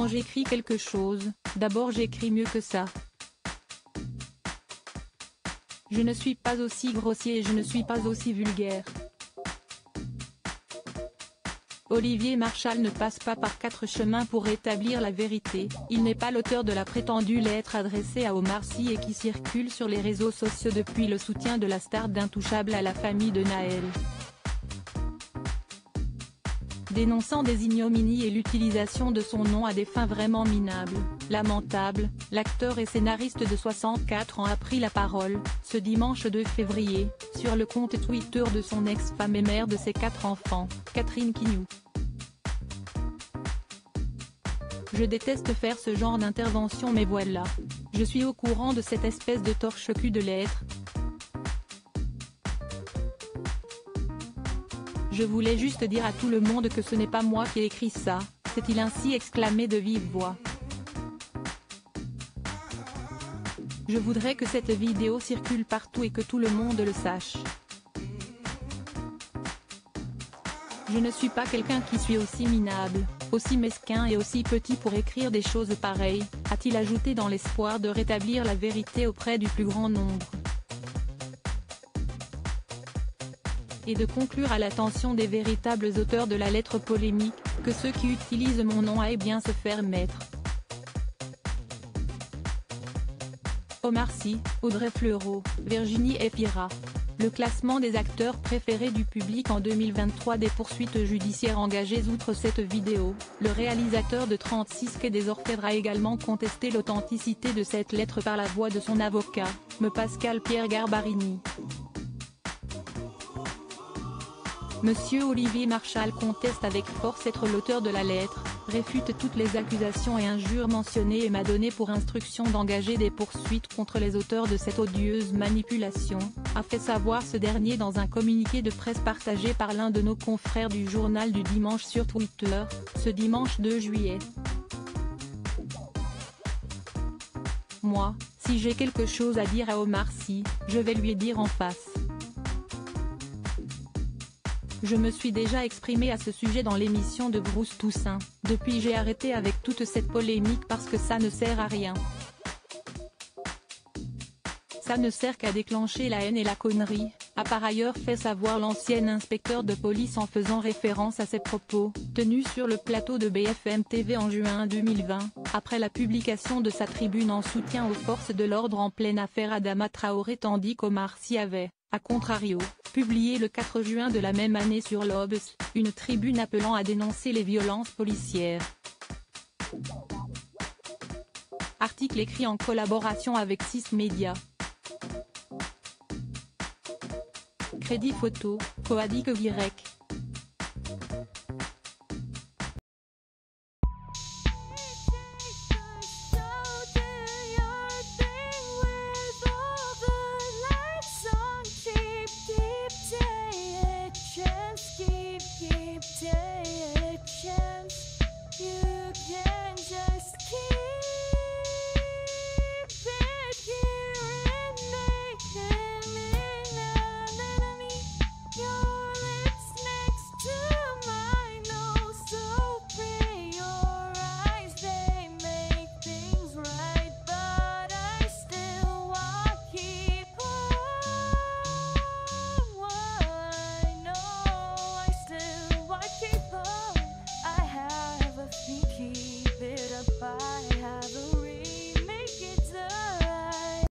Quand j'écris quelque chose, d'abord j'écris mieux que ça. Je ne suis pas aussi grossier et je ne suis pas aussi vulgaire. Olivier Marchal ne passe pas par 4 chemins pour établir la vérité, il n'est pas l'auteur de la prétendue lettre adressée à Omar Sy et qui circule sur les réseaux sociaux depuis le soutien de la star d'Intouchable à la famille de Naël. Dénonçant des ignominies et l'utilisation de son nom à des fins vraiment minables, lamentables, l'acteur et scénariste de 64 ans a pris la parole, ce dimanche 2 février, sur le compte Twitter de son ex-femme et mère de ses 4 enfants, Catherine Quignou. Je déteste faire ce genre d'intervention mais voilà. Je suis au courant de cette espèce de torche-cul de lettres. Je voulais juste dire à tout le monde que ce n'est pas moi qui ai écrit ça, s'est-il ainsi exclamé de vive voix. Je voudrais que cette vidéo circule partout et que tout le monde le sache. Je ne suis pas quelqu'un qui suis aussi minable, aussi mesquin et aussi petit pour écrire des choses pareilles, a-t-il ajouté dans l'espoir de rétablir la vérité auprès du plus grand nombre. Et de conclure à l'attention des véritables auteurs de la lettre polémique, que ceux qui utilisent mon nom aillent bien se faire mettre. Omar Sy, Audrey Fleurot, Virginie Efira. Le classement des acteurs préférés du public en 2023 des poursuites judiciaires engagées. Outre cette vidéo, le réalisateur de 36 Quai des Orfèvres a également contesté l'authenticité de cette lettre par la voix de son avocat, me Pascal Pierre Garbarini. Monsieur Olivier Marchal conteste avec force être l'auteur de la lettre, réfute toutes les accusations et injures mentionnées et m'a donné pour instruction d'engager des poursuites contre les auteurs de cette odieuse manipulation, a fait savoir ce dernier dans un communiqué de presse partagé par l'un de nos confrères du Journal du Dimanche sur Twitter, ce dimanche 2 juillet. Moi, si j'ai quelque chose à dire à Omar Sy, je vais lui dire en face. Je me suis déjà exprimé à ce sujet dans l'émission de Bruce Toussaint, depuis j'ai arrêté avec toute cette polémique parce que ça ne sert à rien. Ça ne sert qu'à déclencher la haine et la connerie, a par ailleurs fait savoir l'ancien inspecteur de police en faisant référence à ses propos, tenus sur le plateau de BFM TV en juin 2020, après la publication de sa tribune en soutien aux forces de l'ordre en pleine affaire Adama Traoré tandis qu'Omar Sy avait, à contrario, publié le 4 juin de la même année sur l'Obs, une tribune appelant à dénoncer les violences policières. Article écrit en collaboration avec 6 médias. Crédit photo, Coadi Quevirec.